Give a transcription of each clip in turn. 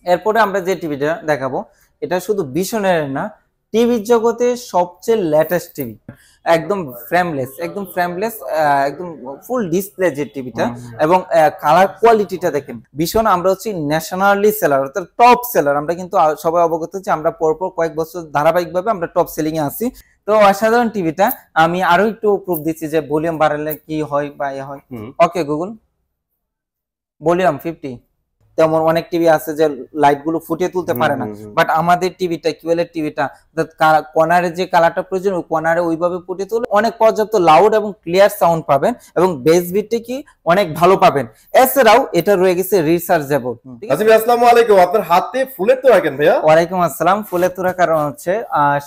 এরপরে আমরা যে টিভিটা দেখাবো এটা শুধু বিশনের না, টিভির জগতে সবচেয়ে লেটেস্ট টিভি, একদম ফ্রেমলেস, একদম ফুল ডিসপ্লে যে টিভিটা, এবং কালার কোয়ালিটিটা দেখেন। ভীষণ আমরা হচ্ছে ন্যাশনালি সেলার, অর্থাৎ টপ সেলার। আমরা কিন্তু সবাই অবগত যে আমরা পরপর কয়েক বছর ধারাবাহিকভাবে আমরা টপ সেলিং এ আছি। তো অসাধারণ টিভিটা। আমি আরো একটু প্রুফ দিচ্ছি যে ভলিউম বাড়ালে কি হয় বা এ হয়। Okay Google, volume 50। তেমন অনেক টিভি আছে যে লাইট গুলো ফুটিয়ে তুলতে পারে না, বাট আমাদের টিভিটা কিউএল এর টিভিটা কর্নারে যে কালারটা প্রয়োজন ওই কর্নারে ওইভাবে ফুটিয়ে তুলে অনেক পর্যাপ্ত লাউড এবং ক্লিয়ার সাউন্ড পাবেন, এবং বেস বিটটা কি অনেক ভালো পাবেন। এছাড়াও এটা রয়ে গেছে রিচার্জেবল। আসসালামু আলাইকুম, আপনার হাতে ফুলের তোড়া কেন ভাইয়া? ওয়ালাইকুম আসসালাম। ফুলের তোড়া কারণ হচ্ছে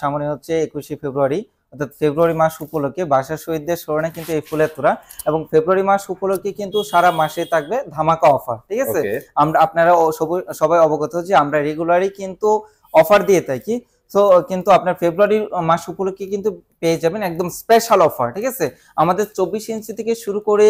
সামনে হচ্ছে 21শে ফেব্রুয়ারি, অর্থাৎ ফেব্রুয়ারি মাস উপলক্ষে বাসা শহীদদের স্মরণে কিন্তু এই ফুলের তোড়া, এবং ফেব্রুয়ারি মাস উপলক্ষে কিন্তু সারা মাসে থাকবে ধামাকা অফার। ঠিক আছে, আপনারা সবাই অবগত যে আমরা রেগুলারই কিন্তু অফার দিয়ে থাকি। তো কিন্তু আপনার ফেব্রুয়ারি মাস উপলক্ষে কিন্তু পেয়ে যাবেন একদম স্পেশাল অফার। ঠিক আছে, আমাদের 24 ইঞ্চি থেকে শুরু করে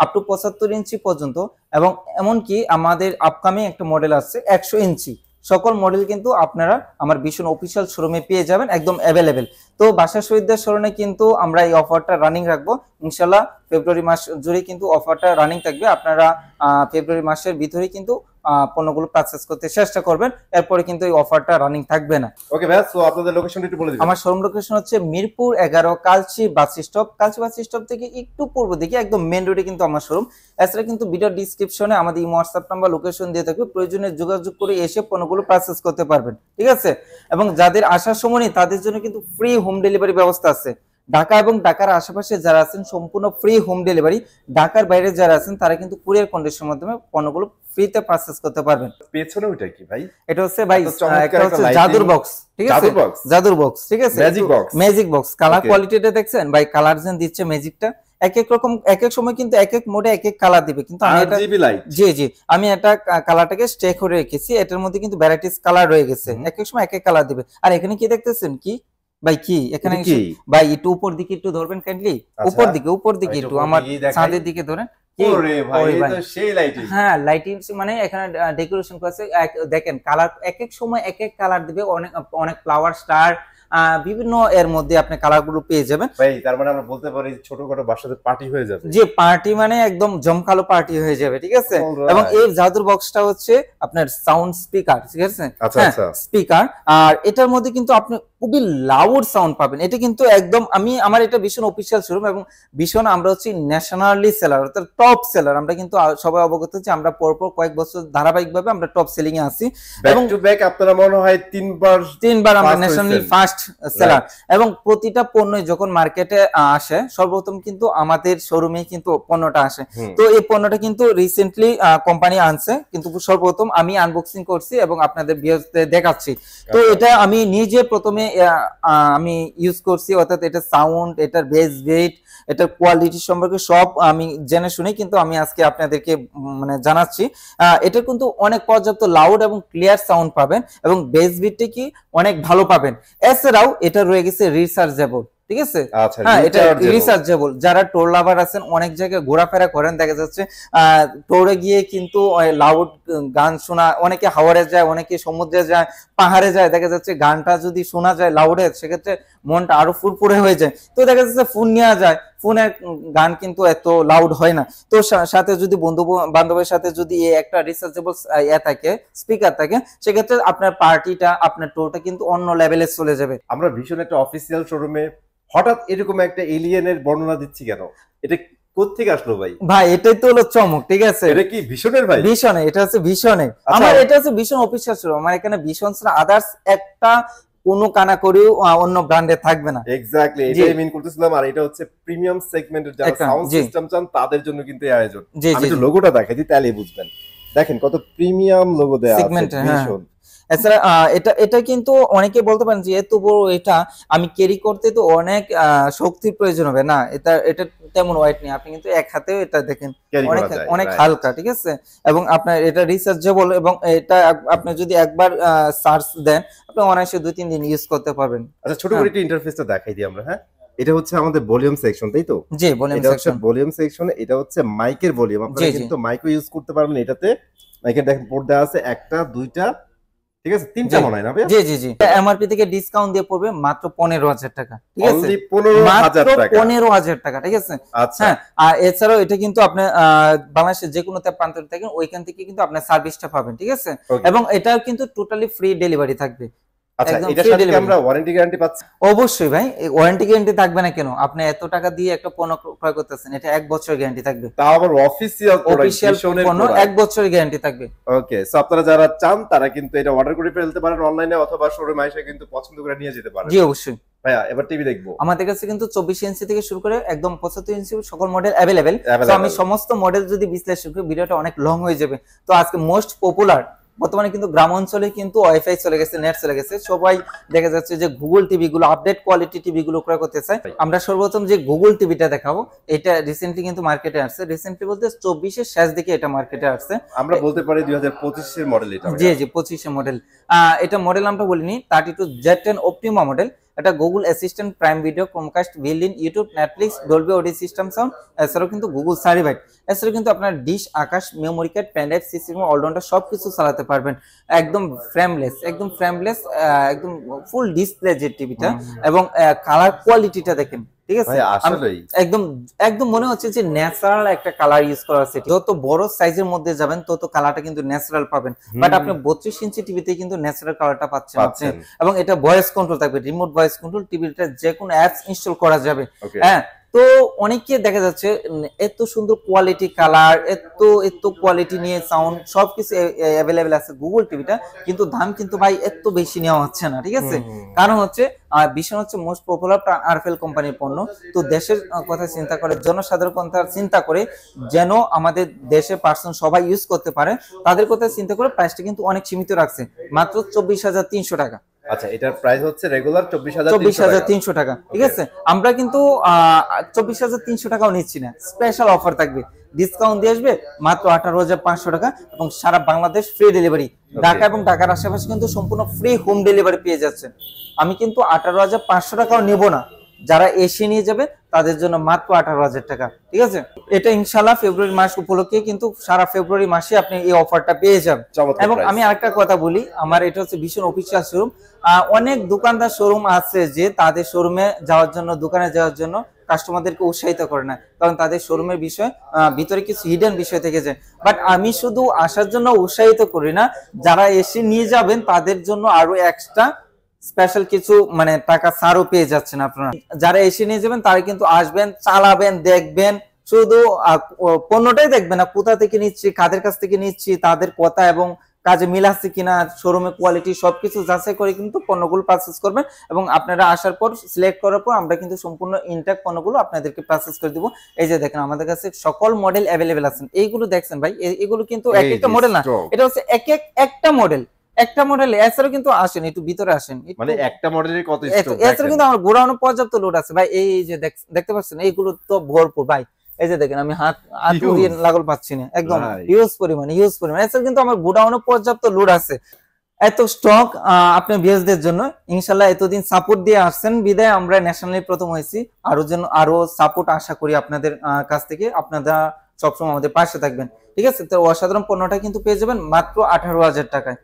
আপ টু 75 ইঞ্চি পর্যন্ত, এবং এমনকি আমাদের আপকামিং একটা মডেল আছে 100 ইঞ্চি, সকল মডেল কিন্তু আপনারা আমার ভীষণ অফিসিয়াল শোরুমে পেয়ে যাবেন একদম অ্যাভেলেবেল। তো বাসা শহীদদের স্মরণে কিন্তু আমরা এই অফারটা রানিং রাখবো ইনশাল্লাহ। ফেব্রুয়ারি মাস জুড়ে কিন্তু অফারটা রানিং থাকবে। আপনারা ফেব্রুয়ারি মাসের ভিতরে কিন্তু পণ্যগুলো পারচেজ করতে চেষ্টা করবেন, এরপরে কিন্তু এই অফারটা রানিং থাকবে না। ওকে ভাই, সো আপনাদের লোকেশনটা একটু বলে দিন। আমার শোরুম লোকেশন হচ্ছে মিরপুর 11 কালচি বাস স্টপ। কালচি বাস স্টপ থেকে একটু পূর্ব দিকে একদম মেন রোডে কিন্তু আমার শোরুম। এছাড়া কিন্তু ভিডিও ডিসক্রিপশনে আমাদের ইমো হোয়াটসঅ্যাপ নাম্বার লোকেশন দিয়ে থাকবে, প্রয়োজনে যোগাযোগ করে এসে পণ্যগুলো পারচেজ করতে পারবেন। ঠিক আছে, এবং যাদের আসার সময় নেই তাদের জন্য কিন্তু ফ্রি হোম ডেলিভারি ব্যবস্থা আছে। ঢাকা এবং ঢাকার আশেপাশে যারা আছেন সম্পূর্ণ ফ্রি হোম ডেলিভারি। ঢাকার বাইরে যারা আছেন তারা কিন্তু কুরিয়ার কন্ডিশনের মাধ্যমে পণ্যগুলো ফ্রিতে পারচেজ করতে পারবেন। পেছনে ওইটা কি ভাই? এটা হচ্ছে ভাই একটা হচ্ছে জাদুর বক্স। ঠিক আছে, জাদুর বক্স। ঠিক আছে, ম্যাজিক বক্স। কালার কোয়ালিটিটা দেখছেন ভাই, কালার যেন দিচ্ছে ম্যাজিকটা এক এক রকম, এক এক সময় কিন্তু এক এক মোডে এক এক কালার দিবে, কিন্তু আমি এটা জি আমি এটা কালারটাকে স্টে করে রেখেছি। এটার মধ্যে কিন্তু ভ্যারাইটিস কালার রয়ে গেছে, এক এক সময় এক এক কালার দিবে। আর এখানে কি দেখতেছেন কি ভাই, কি এখানে ভাই একটু উপর দিকে একটু ধরবেন কাইন্ডলি, উপর দিকে একটু আমার ছাদের দিকে ধরেন। হ্যাঁ, লাইটিং মানে এখানে ডেকোরেশন করেছে। দেখেন কালার এক এক সময় এক এক কালার দিবে, অনেক ফ্লাওয়ার স্টার বিভিন্ন এর মধ্যে আপনি কালার গুলো পেয়ে যাবেন ভাই। তার মানে আমরা বলতে পারি ছোটখাটো বাসাতে পার্টি হয়ে যাবে। যে পার্টি মানে একদম জমকালো পার্টি হয়ে যাবে। ঠিক আছে, এবং এই জাদুর বক্সটা হচ্ছে আপনার সাউন্ড স্পিকার। ঠিক আছে, স্পিকার। আর এটার মধ্যে কিন্তু আপনি খুবই লাউড সাউন্ড পাবেন। এটা কিন্তু একদম আমার এটা ভীষণ অফিসিয়াল শোরুম, এবং ভীষণ আমরা হচ্ছে ন্যাশনালি সেলার, অর্থাৎ টপ সেলার। আমরা কিন্তু সবাই অবগত যে আমরা পরপর কয়েক বছর ধারাবাহিকভাবে আমরা টপ সেলিং এ আছি, এবং ব্যাক টু ব্যাক আপনারা মনে হয় তিনবার আমরা ন্যাশনালি ফার্স্ট সেলার। এবং প্রতিটা পণ্য যখন মার্কেটে আসে সর্বপ্রথম কিন্তু আমাদের শোরুমে কিন্তু পণ্যটা আসে। তো এই পণ্যটা কিন্তু রিসেন্টলি কোম্পানি আনছে, কিন্তু সর্বপ্রথম আমি আনবক্সিং করছি এবং আপনাদের ভিউয়ারদের দেখাচ্ছি। তো এটা আমি নিজে প্রথমে আমি ইউজ করছি, অর্থাৎ এটা সাউন্ড, এটার বেস বিট, এটার কোয়ালিটি সম্পর্কে সব আমি জেনে শুনে কিন্তু আমি আজকে আপনাদেরকে মানে জানাচ্ছি। এটা কিন্তু অনেক পর্যাপ্ত লাউড এবং ক্লিয়ার সাউন্ড পাবেন, এবং বেস বিটটা কি অনেক ভালো পাবেন। এছাড়াও এটা রয়ে গেছে রিচার্জেবল। ঠিক আছে, হ্যাঁ এটা রিচার্জেবল। যারা টোর লাভার আছেন, অনেক জায়গায় ঘোরাফেরা করেন, দেখা যাচ্ছে টোরে গিয়ে কিন্তু লাউড গান শোনা, অনেকে হাওড়ে যায়, অনেকে সমুদ্রে যায়, পাহাড়ে যায়, দেখা যাচ্ছে গানটা যদি শোনা যায় লাউডে সেক্ষেত্রে মনটা আরো ফুরফুরে হয়ে যায়। তো দেখা যাচ্ছে ফোন নেওয়া যায়, ফোনের গান কিন্তু এত লাউড হয় না। তো সাথে যদি বন্ধু বান্ধবের সাথে যদি একটা রিচার্জেবল থাকে, স্পিকার থাকে, সেক্ষেত্রে আপনার পার্টিটা, আপনার টোরটা কিন্তু অন্য লেভেলে চলে যাবে। আমরা ভীষণ একটা অফিসিয়াল শোরুমে হঠাৎ এরকম একটা এলিয়েনের বর্ণনা দিচ্ছি কেন? এটা কোত্থেকে আসলো ভাই? ভাই এটাই তো হলো চমক। ঠিক আছে, এটা কি ভীষণের ভাই? ভীষণে, এটা হচ্ছে ভীষণে। আমার এটা হচ্ছে ভীষণ অফিসিয়াল শোরুম। আমার এখানে ভীষণ ছাড়া আদার্স একটা কোনো কানা করেও অন্য ব্র্যান্ডে থাকবে না। এক্স্যাক্টলি, এটাই মিন করতেছিলাম। আর এটা হচ্ছে প্রিমিয়াম সেগমেন্টের যারা সাউন্ড সিস্টেম চান তাদের জন্য কিন্তু এই আয়োজন। আমি একটু লোগোটা দেখাই দিই তাহলেই বুঝবেন। দেখেন কত প্রিমিয়াম লোগো দেয়া আছে, ভীষণ। এছাড়া এটা কিন্তু অনেকে বলতে পারেন যে এত বড় এটা আমি ক্যারি করতে তো অনেক শক্তির প্রয়োজন হবে না। এটা তেমন ওয়েট নেই, আপনি কিন্তু এক হাতেও এটা দেখেন অনেক হালকা। ঠিক আছে, এবং আপনার এটা রিচার্জেবল, এবং এটা আপনি যদি একবার চার্জ দেন আপনি অনায়াসে 2-3 দিন ইউজ করতে পারবেন। আচ্ছা, ছোট করে একটু ইন্টারফেসটা দেখাই দিই আমরা। হ্যাঁ, এটা হচ্ছে আমাদের ভলিউম সেকশন, তাই তো? জি, ভলিউম সেকশন। এটা হচ্ছে মাইকের ভলিউম। আপনারা কিন্তু মাইকও ইউজ করতে পারবেন এটাতে। মাইকের দেখেন পোর্ট দেওয়া আছে, একটা, দুইটা, ঠিক আছে, তিনটা মনে হয় না ভাই? জি জি জি, এমআরপি থেকে ডিসকাউন্ট দিয়ে পড়বে মাত্র 15,000 টাকা, ঠিক আছে, অনলি 15,000 টাকা, 15,000 টাকা, ঠিক আছে। আচ্ছা, হ্যাঁ, আর এছাড়াও এটা কিন্তু আপনি বাংলাদেশের যে কোনো প্রান্তে থাকেন ওইখান থেকে কিন্তু আপনি সার্ভিসটা পাবেন, ঠিক আছে, এবং এটা কিন্তু টোটালি ফ্রি ডেলিভারি থাকবে। আচ্ছা, এটার সাথে কি আমরা ওয়ারেন্টি গ্যারান্টি পাচ্ছি? অবশ্যই ভাই, ওয়ারেন্টি গ্যারান্টি থাকবে না কেন? আপনি এত টাকা দিয়ে একটা পণ্য ক্রয় করতেছেন, এটা 1 বছরের গ্যারান্টি থাকবে। তাও আবার অফিশিয়াল পণ্য 1 বছরের গ্যারান্টি থাকবে। ওকে, সো আপনারা যারা চান তারা কিন্তু এটা অর্ডার করে ফেলতে পারেন অনলাইনে, অথবা শোরুমে এসে কিন্তু পছন্দ করে নিয়ে যেতে পারেন। জি অবশ্যই ভাইয়া, এবার টিভি দেখবো। আমাদের কাছে কিন্তু 24 ইঞ্চি থেকে শুরু করে একদম 75 ইঞ্চি সকল মডেল अवेलेबल। তো আমি সমস্ত মডেল যদি বিশ্লেষণ করি ভিডিওটা অনেক লং হয়ে যাবে। তো আজকে মোস্ট পপুলার, বর্তমানে কিন্তু গ্রাম অঞ্চলে কিন্তু ওয়াইফাই চলে গেছে, নেট চলে গেছে, সবাই দেখা যাচ্ছে যে গুগল টিভি গুলো, আপডেট কোয়ালিটি টিভি গুলো ক্রয় করতে চায়। আমরা সর্বপ্রথম যে গুগল টিভিটা দেখাবো, এটা রিসেন্টলি কিন্তু মার্কেটে আসছে। রিসেন্টলি বলতে 24 এর শেষ দিকে এটা মার্কেটে আসছে। আমরা বলতে পারি 2025 এর মডেল এটা। জি জি, 25 এর মডেল। এটা মডেল নামটা বলিনি, 32Z10 অপটিমা মডেল। এটা Google Assistant, Prime Video, Chromecast, built in, YouTube, Netflix, Dolby audio system sound, এছাড়াও কিন্তু গুগল সার্টিফাইড। এছাড়াও কিন্তু আপনার dish, Akash, memory card, pen drive, CCTV, all rounder সবকিছু চালাতে পারবেন একদম ফ্রেমলেস, একদম একদম ফুল ডিসপ্লে যে টিভিটা, এবং কালার কোয়ালিটিটা দেখেন, ঠিক আছে, একদম একদম মনে হচ্ছে যে ন্যাচারাল একটা কালার ইউজ করা আছে। যত বড় সাইজের মধ্যে যাবেন তত কালারটা কিন্তু ন্যাচারাল পাবেন, বাট আপনি 32 ইঞ্চি টিভিতে কিন্তু ন্যাচারাল কালারটা পাচ্ছেন আপনি। এবং এটা ভয়েস কন্ট্রোল থাকবে, রিমোট ভয়েস কন্ট্রোল, টিভিটা যে কোনো অ্যাপস ইনস্টল করা যাবে। হ্যাঁ, তো অনেকে দেখা যাচ্ছে এত সুন্দর কোয়ালিটি কালার, এত কোয়ালিটি নিয়ে সাউন্ড সবকিছু অ্যাভেলেবেল আছে গুগল টিভিটা, কিন্তু দাম কিন্তু ভাই এত বেশি নেওয়া হচ্ছে না, ঠিক আছে। কারণ হচ্ছে ভীষণ হচ্ছে মোস্ট পপুলার আরফেল কোম্পানির পণ্য। তো দেশের কথা চিন্তা করে, জনসাধারণ কথা চিন্তা করে, যেন আমাদের দেশের পার্সন সবাই ইউজ করতে পারে, তাদের কথা চিন্তা করে প্রাইসটা কিন্তু অনেক সীমিত রাখছে, মাত্র 24,300 টাকা। আচ্ছা, এটার প্রাইস হচ্ছে রেগুলার 24,300 টাকা, ঠিক আছে। আমরা কিন্তু 24,300 টাকাও নিচ্ছি না, স্পেশাল অফার থাকবে, ডিসকাউন্ট দিয়ে আসবে মাত্র 18,500 টাকা, এবং সারা বাংলাদেশ ফ্রি ডেলিভারি। ঢাকা এবং ঢাকার আশেপাশে কিন্তু সম্পূর্ণ ফ্রি হোম ডেলিভারি পেয়ে যাচ্ছেন। আমি কিন্তু 18,500 টাকাও নেব না, যারা এসে নিয়ে যাবে তাদের জন্য মাত্র 18,000 টাকা, ঠিক আছে। এটা ইনশাআল্লাহ ফেব্রুয়ারি মাস উপলক্ষে কিন্তু সারা ফেব্রুয়ারি মাসে আপনি এই অফারটা পেয়ে যাবেন। এবং আমি আরেকটা কথা বলি, আমার এটা হচ্ছে ভীষণ অফিসিয়াল শোরুম। অনেক দোকানদার শোরুম আছে যে তাদের শোরুমে যাওয়ার জন্য, দোকানে যাওয়ার জন্য কাস্টমারদেরকে উৎসাহিত করে না, কারণ তাদের শোরুমের বিষয় ভিতরে কিছু হিডেন বিষয় থেকে যায়। বাট আমি শুধু আসার জন্য উৎসাহিত করি না, যারা এসে নিয়ে যাবেন তাদের জন্য আরো এক্সট্রা স্পেশাল কিছু মানে টাকা ছাড়ও পেয়ে যাচ্ছেন আপনারা। যারা এসে নিয়ে যাবেন তারা কিন্তু আসবেন, চালাবেন, দেখবেন, শুধু পণ্যটাই দেখবেন না, কোথা থেকে নিচ্ছি, কাদের কাছ থেকে নিচ্ছি, তাদের কথা এবং কাজে মিল আছে কিনা, শোরুমের কোয়ালিটি সবকিছু যাচাই করে কিন্তু পণ্যগুলো পারচেজ করবেন। এবং আপনারা আসার পর সিলেক্ট করার পর আমরা কিন্তু সম্পূর্ণ ইনটেক পণ্যগুলো আপনাদেরকে পারচেজ করে দিব। এই যে দেখেন আমাদের কাছে সকল মডেল অ্যাভেলেবেল আছে। এইগুলো দেখছেন ভাই, এগুলো কিন্তু এক একটা মডেল না, এটা হচ্ছে একটা মডেল, একটা মডেল। এছাড়াও কিন্তু আসেন, একটু ভিতরে আসেন, মানে একটা মডেলের কত স্টক। এছাড়া কিন্তু আমার গোডাউনে পর্যাপ্ত লোড আছে ভাই। এই যে দেখতে পাচ্ছেন এইগুলো তো ভরপুর ভাই। এই যে দেখেন আমি হাত লাগল পাচ্ছি না, একদম হিউজ পরিমাণ। এছাড়া কিন্তু আমার গোডাউনে পর্যাপ্ত লোড আছে, এত স্টক আপনার ভিউয়ারদের জন্য। ইনশাআল্লাহ এতদিন সাপোর্ট দিয়ে আসছেন বিদায় আমরা ন্যাশনালি প্রথম হয়েছি, আরো সাপোর্ট আশা করি আপনাদের কাছ থেকে। আপনারা সবসময় আমাদের পাশে থাকবেন, ঠিক আছে। তো অসাধারণ পণ্যটা কিন্তু পেয়ে যাবেন মাত্র 18,000 টাকায়,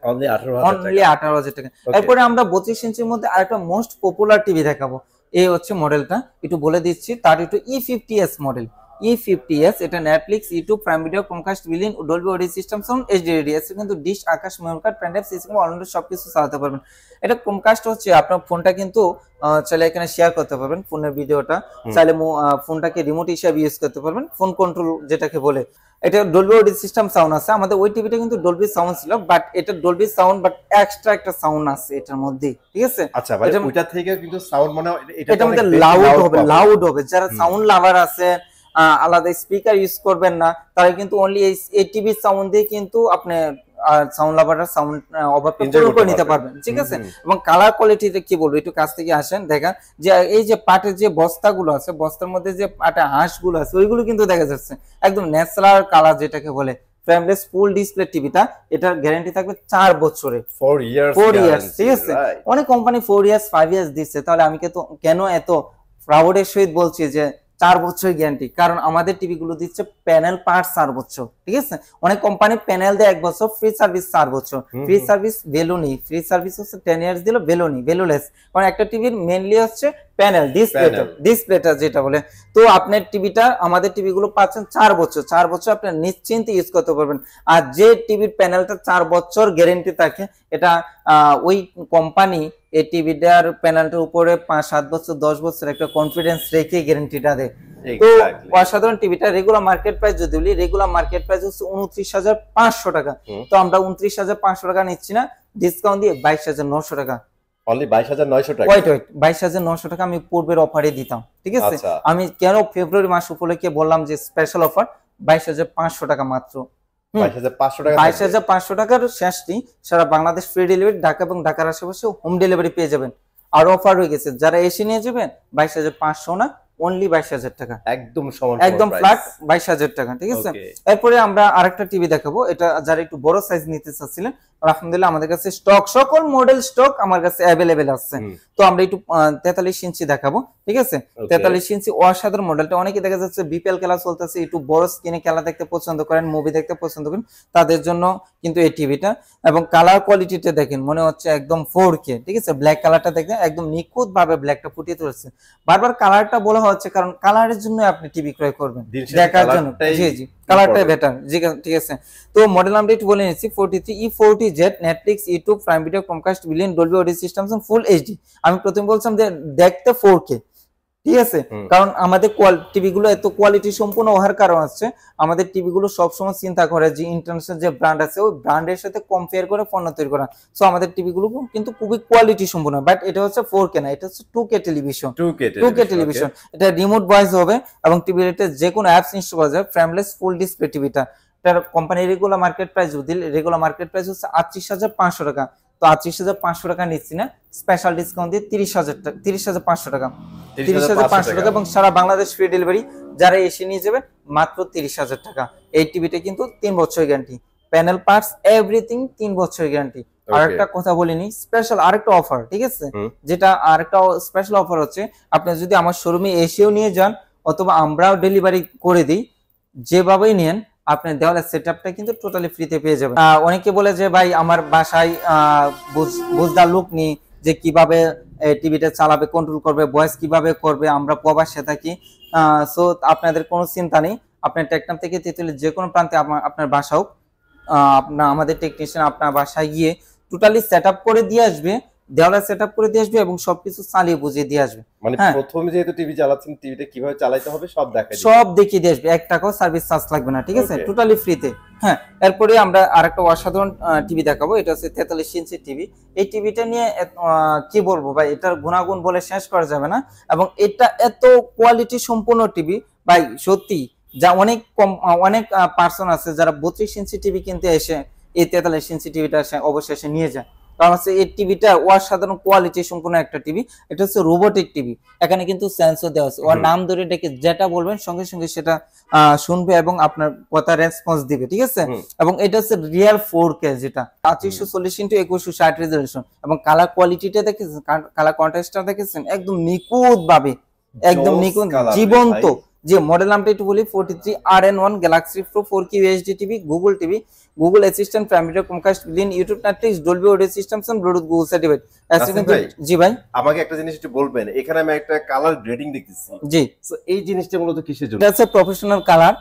অনলি 18,000 টাকা। এরপরে আমরা 25 ইঞ্চির মধ্যে আরেকটা মোস্ট পপুলার টিভি দেখাবো। এই হচ্ছে মডেলটা, একটু বলে দিচ্ছি। 32 E50s মডেল, E50s। এটা Netflix, YouTube, Prime Video, Chromecast, built in, Dolby audio system sound, HD, কিন্তু dish, Akash, memory card, pen drive, CCTV, all rounder সবকিছু চালাতে পারবেন। এটা ক্রোমকাস্ট হচ্ছে আপনার ফোনটা কিন্তু চাইলে এখানে শেয়ার করতে পারবেন, ফোনের ভিডিওটা চাইলে ফোনটাকে রিমোট হিসেবে ইউজ করতে পারবেন, ফোন কন্ট্রোল যেটাকে বলে। এটা ডলবি অডিও সিস্টেম সাউন্ড আছে। আমাদের ওই টিভিটা কিন্তু ডলবি সাউন্ড ছিল, বাট এটা ডলবি সাউন্ড বাট এক্সট্রা একটা সাউন্ড আছে এটার মধ্যে, ঠিক আছে। আচ্ছা, মানে ওইটা থেকে কিন্তু সাউন্ড মানে এটার মধ্যে লাউড হবে। যারা সাউন্ড লাভার আছে, আলাদা স্পিকার ইউজ করবেন না, তারা কিন্তু অনলি এই টিভি সাউন্ড দিয়ে কিন্তু আপনি সাউন্ড লাভাররা সাউন্ড অভাবটা পূরণ করে নিতে পারবেন, ঠিক আছে। এবং কালার কোয়ালিটিটা কি বলবো, একটু কাছ থেকে আসেন, দেখেন যে এই যে পাটের যে বস্তাগুলো আছে, বস্তার মধ্যে যে পাটে হাঁসগুলো আছে, ওইগুলো কিন্তু দেখা যাচ্ছে একদম ন্যাচারাল কালার যেটাকে বলে। ফ্রেমলেস ফুল ডিসপ্লে টিভিটা, এটার গ্যারান্টি থাকবে 4 বছরে, 4 ইয়ার্স, ঠিক আছে। অনেক কোম্পানি 4 ইয়ার্স 5 ইয়ার্স দিচ্ছে, তাহলে আমি কেন এত প্রাউডের সহিত বলছি যে 4 বছর গ্যারান্টি? কারণ আমাদের টিভি গুলো দিচ্ছে প্যানেল পার্ট 4 বছর। ঠিক আছে। অনেক কোম্পানি প্যানেল দেয় 1 বছর, ফ্রি সার্ভিস 4 বছর। ফ্রি সার্ভিস ভ্যালু নেই, ফ্রি সার্ভিস হচ্ছে 10 ইয়ার্স দিল, ভ্যালু নেই, ভ্যালুলেস। কারণ একটা টিভির মেইনলি হচ্ছে প্যানেল, ডিসপ্লেটা যেটা বলে। তো আপনার টিভিটা, আমাদের টিভি গুলো পাচ্ছেন 4 বছর, 4 বছর আপনি নিশ্চিন্তে ইউজ করতে পারবেন। আর যে টিভির প্যানেলটা 4 বছর গ্যারান্টি থাকে, এটা ওই কোম্পানি এই টিভিটার প্যানেলটার উপরে 5-7 বছর 10 বছর একটা কনফিডেন্স রেখে গ্যারান্টিটা দেয়। তো অসাধারণ টিভিটা রেগুলার মার্কেট প্রাইস যদি বলি, রেগুলার মার্কেট প্রাইস হচ্ছে 29,500 টাকা। তো আমরা 29,500 টাকা নিচ্ছি না, ডিসকাউন্ট দিয়ে 22,900 টাকা। অনলি 22,900 টাকা। ওয়েট 22,900 টাকা আমি পূর্বের অফারে দিতাম, ঠিক আছে। আমি কেন ফেব্রুয়ারি মাস উপলক্ষে বললাম যে স্পেশাল অফার 22,500 টাকা মাত্র। 22,500 টাকার শেষটি সারা বাংলাদেশ ফ্রি ডেলিভারি, ঢাকা এবং ঢাকার আশেপাশে হোম ডেলিভারি পেয়ে যাবেন। আর অফার হয়ে গেছে, যারা এসে নিয়ে যাবেন 22,500 না, অনলি 22,000 টাকা, একদম ফ্ল্যাট 22,000 টাকা, ঠিক আছে। এরপরে আমরা আরেকটা টিভি দেখাবো, এটা যারা একটু বড় সাইজ নিতে চাচ্ছিলেন, আলহামদুলিল্লাহ আমাদের কাছে স্টক, সকল মডেল স্টক আমার কাছে অ্যাভেলেবেল আছে। তো আমরা একটু 43 ইঞ্চি দেখাবো, ঠিক আছে। 43 ইঞ্চি অসাধারণ মডেলটা, অনেকে দেখা যাচ্ছে বিপিএল খেলা চলতেছে, একটু বড় স্ক্রিনে খেলা দেখতে পছন্দ করেন, মুভি দেখতে পছন্দ করেন, তাদের জন্য কিন্তু এই টিভিটা। এবং কালার কোয়ালিটিটা দেখেন, মনে হচ্ছে একদম 4K, ঠিক আছে। ব্ল্যাক কালারটা দেখেন, একদম নিখুঁত ভাবে ব্ল্যাকটা ফুটিয়ে তুলেছে। বারবার কালারটা বলা হচ্ছে কারণ কালারের জন্য আপনি টিভি ক্রয় করবেন, দেখার জন্য। জি জি, কালারটাই বেটার, ঠিক আছে। তো মডেল নামটা একটু বলে নিচ্ছি, 43E40Z, Netflix, YouTube, Prime Video, Chromecast, built in, Dolby audio systems, full HD. আমি প্রথমে বলছিলাম যে দেখতে 4K, ঠিক আছে। কারণ আমাদের টিভি গুলো এত কোয়ালিটি সম্পূর্ণ হওয়ার কারণ আছে, আমাদের টিভি গুলো সবসময় চিন্তা করে যে ইন্টারন্যাশনাল যে ব্র্যান্ড আছে ওই ব্র্যান্ডের সাথে কম্পেয়ার করে পণ্য তৈরি করা। সো আমাদের টিভি গুলো কিন্তু খুবই কোয়ালিটি সম্পূর্ণ, বাট এটা হচ্ছে 4K না, এটা হচ্ছে 2K টেলিভিশন। 2K টেলিভিশন, এটা রিমোট ভয়েস হবে এবং টিভিতে যে কোনো অ্যাপস ইনস্টল করা যায়, ফ্রেমলেস ফুল ডিসপ্লে টিভিটা। এটার কোম্পানির রেগুলার মার্কেট প্রাইস যদি, রেগুলার মার্কেট প্রাইস হচ্ছে 38,500 টাকা। তো 38,500 টাকা নিচ্ছি না, স্পেশাল ডিসকাউন্ট দিয়ে 30,500 টাকা, 30,500 টাকা, এবং সারা বাংলাদেশ ফ্রি ডেলিভারি। যারা এসে নিয়ে যাবে মাত্র 30,000 টাকা। এই টিভিটা কিন্তু 3 বছর গ্যারান্টি, প্যানেল পার্টস এভরিথিং 3 বছর গ্যারান্টি। আরেকটা কথা বলিনি, স্পেশাল আরেকটা অফার, ঠিক আছে। যেটা আরেকটা স্পেশাল অফার হচ্ছে, আপনি যদি আমার শোরুমে এসেও নিয়ে যান অথবা আমরাও ডেলিভারি করে দিই, যেভাবেই নেন আপনার দেওয়ালের সেটআপটা কিন্তু টোটালি ফ্রিতে পেয়ে যাবেন। অনেকে বলে যে ভাই আমার বাসায় বুঝদার লোক নেই, যে কিভাবে টিভিটা চালাবে, কন্ট্রোল করবে, ভয়েস কিভাবে করবে, আমরা প্রবাসে থাকি। সো আপনাদের কোনো চিন্তা নেই, আপনার টেকনাফ থেকে তেতুলির যে কোনো প্রান্তে আপনার বাসা হোক, আমাদের টেকনিশিয়ান আপনার বাসায় গিয়ে টোটালি সেটআপ করে দিয়ে আসবে, দেওয়ালে সেটআপ করে দিয়ে আসবে এবং সবকিছু চালিয়ে বুঝিয়ে দিয়ে আসবে। মানে প্রথমে যেহেতু টিভি চালাচ্ছেন, টিভিটা কিভাবে চালাতে হবে সব দেখিয়ে দিয়ে আসবে, 1 টাকাও সার্ভিস চার্জ লাগবে না, ঠিক আছে, টোটালি ফ্রিতে। হ্যাঁ, এরপরে আমরা আরেকটা অসাধারণ টিভি দেখাবো, এটা হচ্ছে 43 ইঞ্চি টিভি। এই টিভিটা নিয়ে কি বলবো ভাই, এটার গুণাগুণ বলে শেষ করা যাবে না। এবং এটা এত কোয়ালিটি সম্পূর্ণ টিভি ভাই, সত্যি যা অনেক পার্সন আছে যারা 32 ইঞ্চি টিভি কিনতে এসে এই 43 ইঞ্চি টিভিটা অবশেষে নিয়ে যায়। কারণ হচ্ছে এই টিভিটা অসাধারণ কোয়ালিটি সম্পূর্ণ একটা টিভি। এটা হচ্ছে রোবোটিক টিভি, এখানে কিন্তু সেন্সর দেওয়া আছে, ওর নাম ধরে ডেকে যেটা বলবেন সঙ্গে সঙ্গে সেটা শুনবে এবং আপনার কথা রেসপন্স দিবে, ঠিক আছে। এবং এটা হচ্ছে রিয়েল 4K, যেটা 2540x2160 রেজলিউশন। এবং কালার কোয়ালিটিটা দেখেছেন, কালার কন্ট্রাস্টটা দেখেছেন, একদম নিখুঁত ভাবে, একদম নিখুঁত জীবন্ত। যে মডেল নামটা একটু বলি, 43RN1 Galaxy Pro 4K UHD TV, Google TV, Google Assistant, Prime Video, Chromecast, built in, YouTube, Netflix, Dolby audio systems, Bluetooth, Google certified. জি ভাই, আমাকে একটা জিনিস একটু বলবেন, এখানে আমি একটা কালার গ্রেডিং দেখতেছি। জি, সো এই জিনিসটা মূলত কিসের জন্য? এটা হচ্ছে প্রফেশনাল কালার।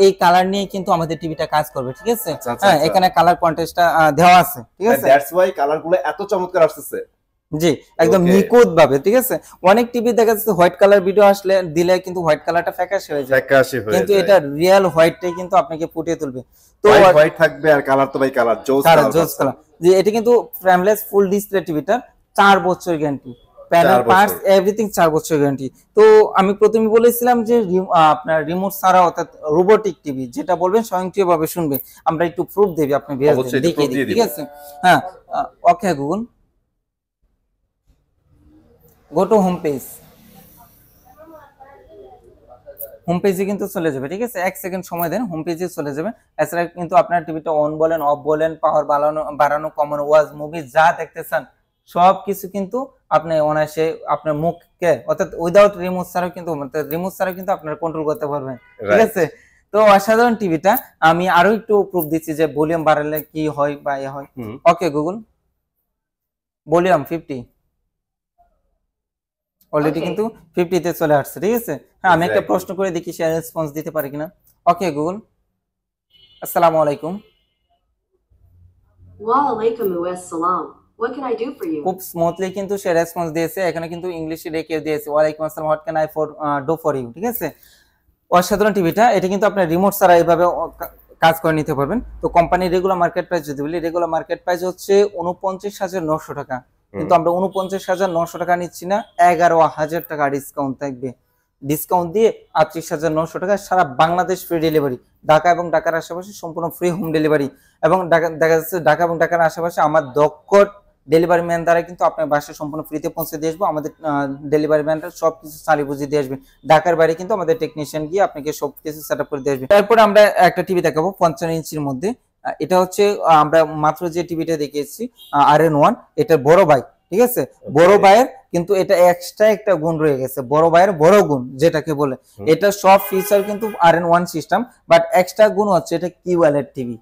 এই কালার নিয়ে কিন্তু আমাদের টিভিটা কাজ করবে, ঠিক আছে। হ্যাঁ, এখানে কালার কন্ট্রাস্টটা দেওয়া আছে, ঠিক আছে। দ্যাটস ওয়াই কালারগুলো এত চমৎকার আসছে। জি, একদম নিখুঁত ভাবে, ঠিক আছে। অনেক টিভি দেখা যাচ্ছে হোয়াইট কালার ভিডিও আসলে দিলে কিন্তু হোয়াইট কালারটা ফ্যাকাশে হয়ে যায়, কিন্তু এটা রিয়েল হোয়াইটটাই কিন্তু আপনাকে ফুটিয়ে তুলবে। তো হোয়াইট থাকবে আর কালার তো ভাই কালার জোস কালার। যে এটা কিন্তু ফ্রেমলেস ফুল ডিসপ্লে টিভিটা 4 বছর গ্যারান্টি, প্যানেল পার্টস এভরিথিং 4 বছর গ্যারান্টি। তো আমি প্রথমে বলেছিলাম যে আপনার রিমোট ছাড়া, অর্থাৎ রোবোটিক টিভি, যেটা বলবেন স্বয়ংক্রিয়ভাবে শুনবে। আমরা একটু প্রুফ দেব, আপনি দেখিয়ে দিই, ঠিক আছে। হ্যাঁ, okay Google, go to home page. Home পেজে কিন্তু চলে যাবে, ঠিক আছে। 1 সেকেন্ড সময় দেন, হোম পেজে চলে যাবে। এছাড়া কিন্তু আপনার টিভিটা অন বলেন, অফ বলেন, পাওয়ার বাড়ানো কমানো, ওয়াজ, মুভি যা দেখতে চান সবকিছু কিন্তু আপনি অনায়াসে আপনার মুখকে, অর্থাৎ উইদাউট রিমোট ছাড়াও কিন্তু আপনার কন্ট্রোল করতে পারবেন, ঠিক আছে। তো অসাধারণ টিভিটা। আমি আরো একটু প্রুফ দিচ্ছি যে ভলিউম বাড়ালে কি হয় বা এ হয়। ওকে গুগল, ভলিউম 50 অলরেডি কিন্তু 50 তে চলে আসছে, ঠিক আছে। হ্যাঁ, আমি একটা প্রশ্ন করে দেখি সে রেসপন্স দিতে পারে কিনা। ওকে গুগল, আসসালামু আলাইকুম। ওয়া আলাইকুম আসসালাম, what can I do for you? খুব স্মুথলি কিন্তু সে রেসপন্স দিয়েছে। এখানে কিন্তু ইংলিশে রেখে দিয়েছে ওয়া আলাইকুম আসসালাম, what can I do for you, ঠিক আছে। অসাধারণ টিভিটা। এটা কিন্তু আপনি রিমোট ছাড়া এইভাবে কাজ করে নিতে পারবেন। তো কোম্পানির রেগুলার মার্কেট প্রাইস যদি বলি, রেগুলার মার্কেট প্রাইস হচ্ছে 49,900 টাকা, কিন্তু আমরা 49,900 টাকা নিচ্ছি না, 11,000 টাকা ডিসকাউন্ট থাকবে। ডিসকাউন্ট দিয়ে 38,900 টাকা, সারা বাংলাদেশ ফ্রি ডেলিভারি, ঢাকা এবং ঢাকার আশেপাশে সম্পূর্ণ ফ্রি হোম ডেলিভারি। এবং দেখা যাচ্ছে ঢাকা এবং ঢাকার আশেপাশে আমার দক্ষ ডেলিভারি ম্যান দ্বারা কিন্তু আপনার বাসায় সম্পূর্ণ ফ্রিতে পৌঁছে দিয়ে আসবো। আমাদের ডেলিভারি ম্যানরা সবকিছু চালি বুঝিয়ে দিয়ে আসবে। ঢাকার বাইরে কিন্তু আমাদের টেকনিশিয়ান গিয়ে আপনাকে সবকিছু সেট আপ করে দিয়ে আসবে। তারপরে আমরা একটা টিভি দেখাবো 55 ইঞ্চির মধ্যে। এটা হচ্ছে আমরা মাত্র যে টিভিটা দেখিয়েছি RN1, এটা বড় ভাই, ঠিক আছে। বড় ভাইয়ের কিন্তু এটা এক্সট্রা একটা গুণ রয়ে গেছে, বড় ভাইয়ের বড় গুণ যেটাকে বলে। এটা সব ফিচার কিন্তু RN1 সিস্টেম, বাট এক্সট্রা গুণ হচ্ছে এটা QLED TV.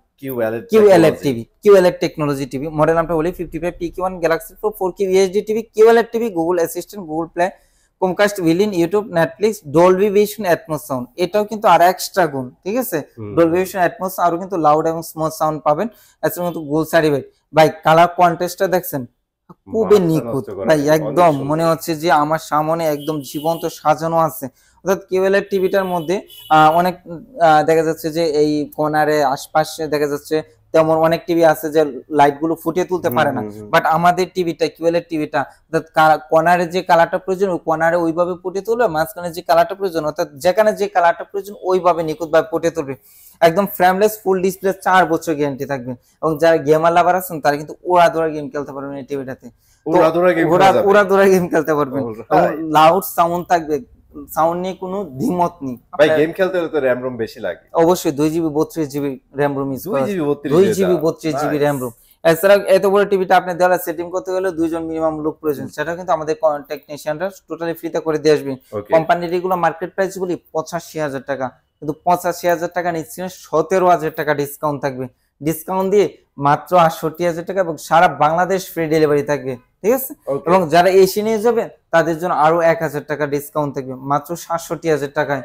QLED technology TV. Model নামটা বলি 55PQ1 Galaxy Pro 4K UHD TV, QLED TV, Google Assistant, Google play, Comcast Vision, YouTube, Netflix, Dolby Vision Atmos sound. এটাও কিন্তু আর extra গুণ, ঠিক আছে। ডলবি ভিশন অ্যাটমস আরো কিন্তু লাউড এবং স্মুথ সাউন্ড পাবেন। এছাড়া কিন্তু গোল সার্টিফাইড। ভাই কালার কন্ট্রাস্টটা দেখছেন খুবই নিখুঁত ভাই, একদম মনে হচ্ছে যে আমার সামনে একদম জীবন্ত সাজানো আছে। অর্থাৎ QLED টিভিটার মধ্যে অনেক দেখা যাচ্ছে যে এই কর্নারে আশপাশে দেখা যাচ্ছে তেমন অনেক টিভি আছে যে লাইট গুলো ফুটিয়ে তুলতে পারে না, বাট আমাদের টিভিটা QLED টিভিটা কর্নারে যে কালারটা প্রয়োজন ওই কর্নারে ওইভাবে ফুটিয়ে তুলবে, মাঝখানে যে কালারটা প্রয়োজন অর্থাৎ যেখানে যে কালারটা প্রয়োজন ওইভাবে নিখুঁতভাবে ফুটিয়ে তুলবে। একদম ফ্রেমলেস ফুল ডিসপ্লে, 4 বছর গ্যারান্টি থাকবে। এবং যারা গেমার লাভার আছেন তারা কিন্তু উড়াধুরা গেম খেলতে পারবেন এই টিভিটাতে, উড়াধুরা গেম খেলতে পারবেন। লাউড সাউন্ড থাকবে, সাউন্ড নিয়ে কোনো দ্বিমত নেই। ভাই গেম খেলতে হলে তো র‍্যাম রোম বেশি লাগে, অবশ্যই 2GB 32GB RAM ROM use করা, 2GB 32GB র‍্যাম রোম। এছাড়া এত বড় টিভিটা আপনি দেওয়ালে সেটিং করতে গেলে 2 জন মিনিমাম লোক প্রয়োজন, সেটা কিন্তু আমাদের টেকনিশিয়ানরা টোটালি ফ্রিতে করে দিয়ে আসবে। কোম্পানির রেগুলার মার্কেট প্রাইস বলি 85,000 টাকা, কিন্তু 85,000 টাকা নিচ্ছি না, 17,000 টাকা ডিসকাউন্ট থাকবে। ডিসকাউন্ট দিয়ে মাত্র 68,000 টাকা এবং সারা বাংলাদেশ ফ্রি ডেলিভারি থাকবে, ঠিক আছে। এবং যারা এসে নিয়ে যাবে তাদের জন্য আরো 1,000 টাকা ডিসকাউন্ট থাকবে, মাত্র 67,000 টাকায়।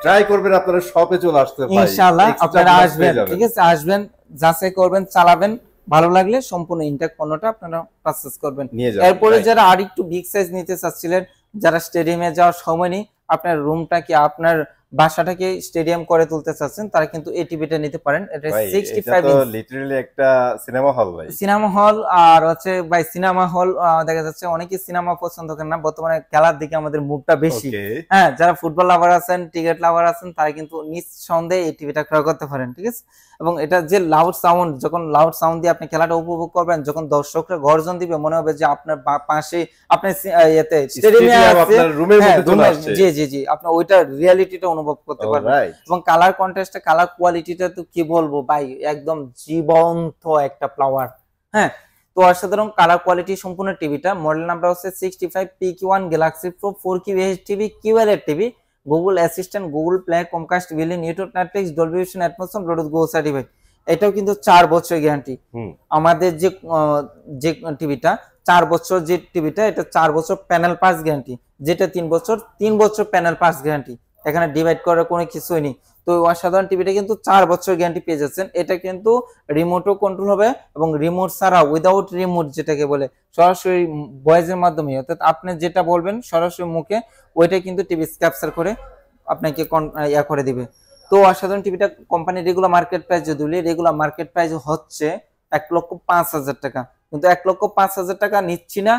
ট্রাই করবেন আপনারা, শপে চলে আসতে পারেন ইনশাআল্লাহ। আপনারা আসবেন, ঠিক আছে, আসবেন, যাচাই করবেন, চালাবেন, ভালো লাগলে সম্পূর্ণ ইনট্যাক্ট পণ্যটা আপনারা পারচেজ করবেন। এরপরে যারা আর একটু বিগ সাইজ নিতে চাচ্ছিলেন, যারা স্টেডিয়ামে যাওয়ার সময় নেই, আপনার রুমটা কি আপনার বাসাটাকে স্টেডিয়াম করে তুলতে চাচ্ছেন, তারা কিন্তু এই টিভিটা নিতে পারেন। এটা 65 ইঞ্চ, লিটারালি একটা সিনেমা হল ভাই, সিনেমা হল। আর হচ্ছে ভাই সিনেমা হল দেখা যাচ্ছে অনেকে সিনেমা পছন্দ করেন না, বর্তমানে খেলার দিকে আমাদের মুভটা বেশি। হ্যাঁ, যারা ফুটবল লাভার আছেন, ক্রিকেট লাভার আছেন, তারা কিন্তু নিঃসন্দেহে এই টিভিটা ক্রয় করতে পারেন, ঠিক আছে। এবং এটা যে লাউড সাউন্ড, যখন লাউড সাউন্ড দিয়ে আপনি খেলাটা উপভোগ করবেন, যখন দর্শকরা গর্জন দিবে মনে হবে যে আপনার পাশে আপনি এতে স্টেডিয়ামে আছে, রুমের মধ্যে চলে আসছে। জি জি জি, আপনি ওইটা রিয়ালিটিটা অনুভব করতে পারবেন। এবং কালার কন্ট্রাস্টটা, কালার কোয়ালিটিটা তো কি বলবো ভাই, একদম জীবন্ত একটা ফ্লাওয়ার। হ্যাঁ, তো অসাধারণ কালার কোয়ালিটি সম্পূর্ণ টিভিটা। মডেল নাম্বার হচ্ছে 65PQ1 Galaxy Pro 4K UHD TV, QLED TV, Google Assistant, Google Play, Chromecast vision, YouTube, Netflix, Dolby Vision Atmos sound, Bluetooth go certified. এটাও কিন্তু 4 বছর গ্যারান্টি। আমাদের যে টিভিটা 4 বছর, যে টিভিটা এটা 4 বছর প্যানেল পাস গ্যারান্টি, যেটা 3 বছর প্যানেল পাস গ্যারান্টি। এখানে ডিভাইড করার কোনো কিছুই নেই। তো অসাধারণ টিভিটা কিন্তু 4 বছর গ্যারান্টি পেয়ে যাচ্ছেন। এটা কিন্তু রিমোটও কন্ট্রোল হবে এবং রিমোট ছাড়া উইদাউট রিমোট যেটাকে বলে সরাসরি ভয়েসের মাধ্যমে, অর্থাৎ আপনি যেটা বলবেন সরাসরি মুখে ওইটা কিন্তু টিভি ক্যাপচার করে আপনাকে করে দিবে। তো অসাধারণ টিভিটা কোম্পানির রেগুলার মার্কেট প্রাইস যদি বলি, রেগুলার মার্কেট প্রাইস হচ্ছে 1,05,000 টাকা, কিন্তু 1,05,000 টাকা নিচ্ছি না,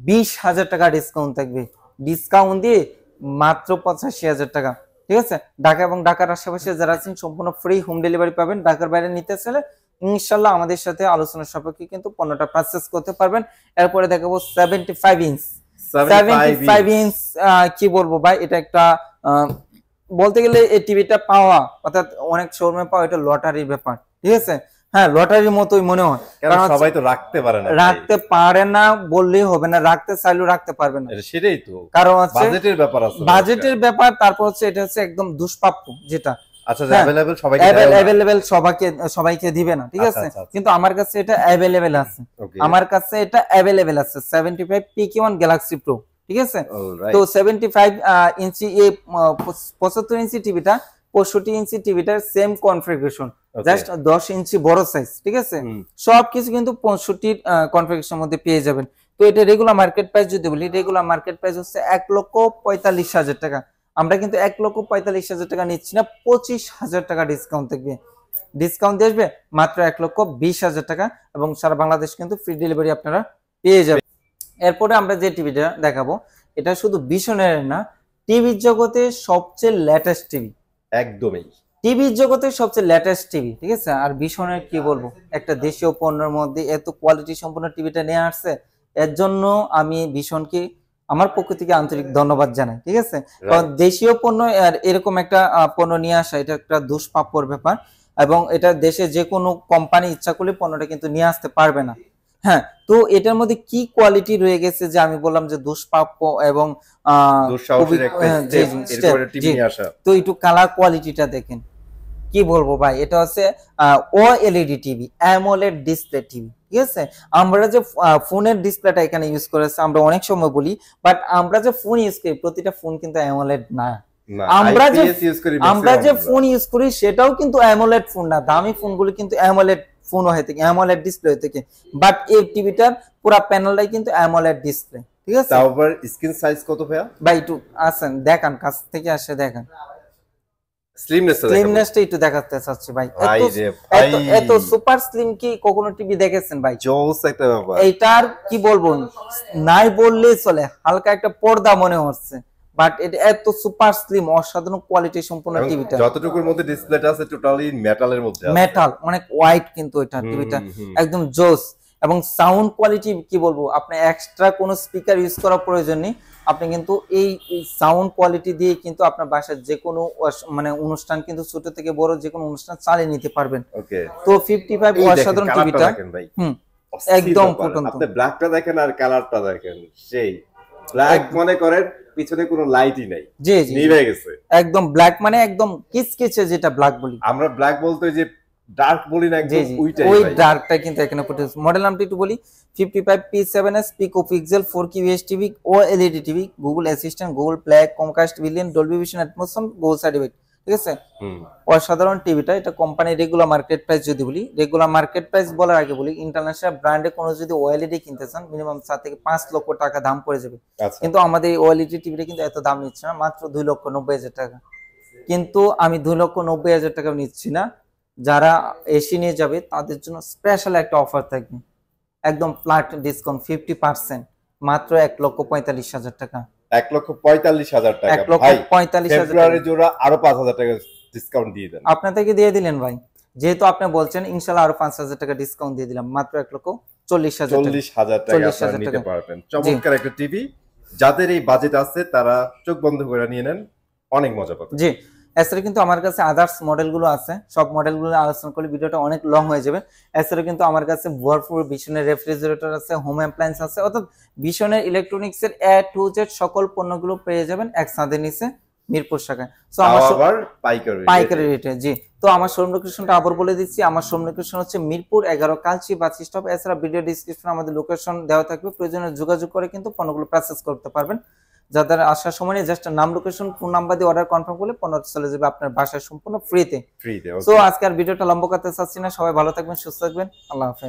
20,000 টাকা ডিসকাউন্ট থাকবে। ডিসকাউন্ট দিয়ে মাত্র 85,000 টাকা, ঠিক আছে। ঢাকা এবং ঢাকার আশেপাশে যারা আছেন সম্পূর্ণ ফ্রি হোম ডেলিভারি পাবেন। ঢাকার বাইরে নিতে চাইলে ইনশাআল্লাহ আমাদের সাথে আলোচনা সাপেক্ষে কিন্তু পণ্যটা পারচেজ করতে পারবেন। এরপরে দেখাবো 75 ইঞ্চ। 75 ইঞ্চ কি বলবো ভাই, এটা একটা বলতে গেলে এই টিভিটা পাওয়া, অর্থাৎ অনেক শোরুমে পাওয়া, এটা লটারির ব্যাপার, ঠিক আছে। হ্যাঁ, লটারির মতোই মনে হয়, কারণ সবাই তো রাখতে পারে না বললেই হবে না, রাখতে চাইলেও রাখতে পারবে না, সেটাই তো। কারণ হচ্ছে বাজেটের ব্যাপার আছে, বাজেটের ব্যাপার। তারপর হচ্ছে এটা হচ্ছে একদম দুষ্প্রাপ্য যেটা, আচ্ছা, अवेलेबल সবাইকে अवेलेबल সবাইকে দিবে না, ঠিক আছে, কিন্তু আমার কাছে এটা अवेलेबल আছে, আমার কাছে এটা अवेलेबल আছে 75 PK1 Galaxy Pro, ঠিক আছে। তো 75 ইঞ্চি এই 75 ইঞ্চি টিভিটা 65 ইঞ্চি টিভিটার সেম কনফিগারেশন, জাস্ট 10 ইঞ্চি বড় সাইজ, ঠিক আছে, সবকিছু কিন্তু 65 কনফিগারেশনের মধ্যে পেয়ে যাবেন। তো এটা রেগুলার মার্কেট প্রাইস যদি বলি, রেগুলার মার্কেট প্রাইস হচ্ছে 1,45,000 টাকা। আমরা কিন্তু 1,45,000 টাকা নিচ্ছি না, 25,000 টাকা ডিসকাউন্ট থাকবে, ডিসকাউন্ট দিয়ে আসবে মাত্র 1,20,000 টাকা, এবং সারা বাংলাদেশ কিন্তু ফ্রি ডেলিভারি আপনারা পেয়ে যাবেন। এরপরে আমরা যে টিভিটা দেখাবো এটা শুধু ভীষণের না, টিভির জগতে সবচেয়ে লেটেস্ট টিভি, একদমই টিভির জগতে সবচেয়ে লেটেস্ট টিভি, ঠিক আছে। আর ভীষণের কি বলবো, একটা দেশীয় পণ্যের মধ্যে এত কোয়ালিটি সম্পন্ন টিভিটা নিয়ে আসছে, এর জন্য আমি ভীষণকে আমার পক্ষ থেকে আন্তরিক ধন্যবাদ জানাই, ঠিক আছে। কারণ দেশীয় পণ্য আর এরকম একটা পণ্য নিয়ে আসা এটা একটা দুষ্প্রাপ্যর ব্যাপার, এবং এটা দেশে যে কোনো কোম্পানি ইচ্ছা করলে পণ্যটা কিন্তু নিয়ে আসতে পারবে না। হ্যাঁ, তো এটার মধ্যে কি কোয়ালিটি রয়ে গেছে যে আমি বললাম যে দুষ্প্রাপ্য এবং তো একটু কালার কোয়ালিটিটা দেখেন, কি বলবো ভাই, এটা হচ্ছে OLED TV, AMOLED display TV, ঠিক আছে। আমরা যে ফোনের ডিসপ্লেটা এখানে ইউজ করেছি আমরা অনেক সময় বলি, বাট আমরা যে ফোন ইউজ করি প্রতিটা ফোন কিন্তু অ্যামোলেড না, আমরা যে ফোন ইউজ করি সেটাও কিন্তু অ্যামোলেড ফোন না, দামি ফোনগুলো কিন্তু অ্যামোলেড ফোন হয়ে থাকে, অ্যামোলেড ডিসপ্লে হয়ে থাকে, বাট এই টিভিটার পুরো প্যানেলটাই কিন্তু অ্যামোলেড ডিসপ্লে, ঠিক আছে। তারপর স্ক্রিন সাইজ কত ভাইয়া? ভাই একটু আসেন দেখান, কাছ থেকে আসে দেখান, স্লিমনেসটা একটু দেখাতে চাচ্ছি ভাই, এত সুপার স্লিম কি কখনো টিভি দেখেছেন ভাই? জোস একটা ব্যাপার, এইটার কি বলবো, নাই বললেই চলে, হালকা একটা পর্দা মনে হচ্ছে, বাট এটা এত সুপার স্লিম অসাধারণ কোয়ালিটি সম্পন্ন টিভিটা, যতটুকুর মধ্যে ডিসপ্লেটা আছে টোটালি মেটালের মধ্যে, মেটাল অনেক হোয়াইট কিন্তু এটা টিভিটা একদম জোস, এবং সাউন্ড কোয়ালিটি কি বলবো, আপনি এক্সট্রা কোনো স্পিকার ইউজ করার প্রয়োজন নেই, আপনি কিন্তু এই সাউন্ড কোয়ালিটি দিয়ে কিন্তু আপনার বাসায় যে কোনো মানে অনুষ্ঠান কিন্তু ছোট থেকে বড় যে কোনো অনুষ্ঠান চালিয়ে নিতে পারবেন। ওকে, তো 55 অসাধারণ টিভিটা একদম ফুটন্ত, আপনি ব্ল্যাকটা দেখেন আর কালারটা দেখেন, সেই ব্ল্যাক মনে করেন পিছনে কোনো লাইটই নাই, জি জি নিভে গেছে, একদম ব্ল্যাক মানে একদম কিচকিচে, যেটা ব্ল্যাক বলি আমরা, ব্ল্যাক বলতে যে ডার্ক বলি না, একদম ওই ডার্কটা কিন্তু এখানে ফুটেছে। মডেল নামটা একটু বলি, 55P7s Pico Pixel 4K VH TV, OLED TV, Google Assistant, Google Play, Chromecast built in, Dolby Vision, Atmos, gold certificate, ঠিক আছে। অসাধারণ টিভিটা, এটা কোম্পানি রেগুলার মার্কেট প্রাইস যদি বলি, রেগুলার মার্কেট প্রাইস বলার আগে বলি, ইন্টারন্যাশনাল ব্র্যান্ডে কোনো যদি OLED কিনতে চান মিনিমাম 4 থেকে 5 লক্ষ টাকা দাম পড়ে যাবে, কিন্তু আমাদের এই OLED টিভিটা কিন্তু এত দাম নিচ্ছে না, মাত্র 2,90,000 টাকা। কিন্তু আমি 2,90,000 টাকা নিচ্ছি না, যারা এসি নিয়ে যাবে তাদের জন্য স্পেশাল একটা অফার থাকবে, একদম ফ্ল্যাট ডিসকাউন্ট 50%, মাত্র 1,45,000 টাকা, 1,45,000 টাকা, 1,45,000 ফেব্রুয়ারি জোড়া আরো 5,000 টাকা ডিসকাউন্ট দিয়ে দেন, আপনাদেরকে দিয়ে দিলেন ভাই, যেহেতু আপনি বলছেন ইনশাআল্লাহ আরো 5,000 টাকা ডিসকাউন্ট দিয়ে দিলাম, মাত্র 1,40,000 টাকা আপনারা নিতে পারবেন। চমৎকার একটা টিভি, যাদের এই বাজেট আছে তারা চোখ বন্ধ করে নিয়ে নেন, অনেক মজা পাবেন। জি, এছাড়া কিন্তু আমার কাছে আদার্স মডেলগুলো আছে, সব মডেলগুলো আলোচনা করলে ভিডিওটা অনেক লং হয়ে যাবে। এছাড়া কিন্তু আমার কাছে ভরপুর ভীষণের রেফ্রিজারেটর আছে, হোম অ্যাপ্লায়েন্স আছে, অর্থাৎ ভীষণের ইলেকট্রনিক্সের A to Z সকল পণ্যগুলো পেয়ে যাবেন এক ছাদের নিচে মিরপুর শাখায়। সো আমার পাইকারি রেটে, জি। তো আমার শোরুম লোকেশনটা আবার বলে দিচ্ছি, আমার শোরুম লোকেশন হচ্ছে মিরপুর 11 কালচি বাস স্টপ। এছাড়া ভিডিও ডিসক্রিপশনে আমাদের লোকেশন দেওয়া থাকবে, প্রয়োজনে যোগাযোগ করে কিন্তু পণ্যগুলো পারচেজ করতে পারবেন। যাদের আসার সময় নিয়ে জাস্ট নাম, লোকেশন, ফোন নাম্বার দিয়ে অর্ডার কনফার্ম করলে পণ্য চলে যাবে আপনার বাসায় সম্পূর্ণ ফ্রিতে। সো আজকে আর ভিডিওটা লম্বা করতে চাচ্ছি না, সবাই ভালো থাকবেন, সুস্থ থাকবেন, আল্লাহ হাফেজ।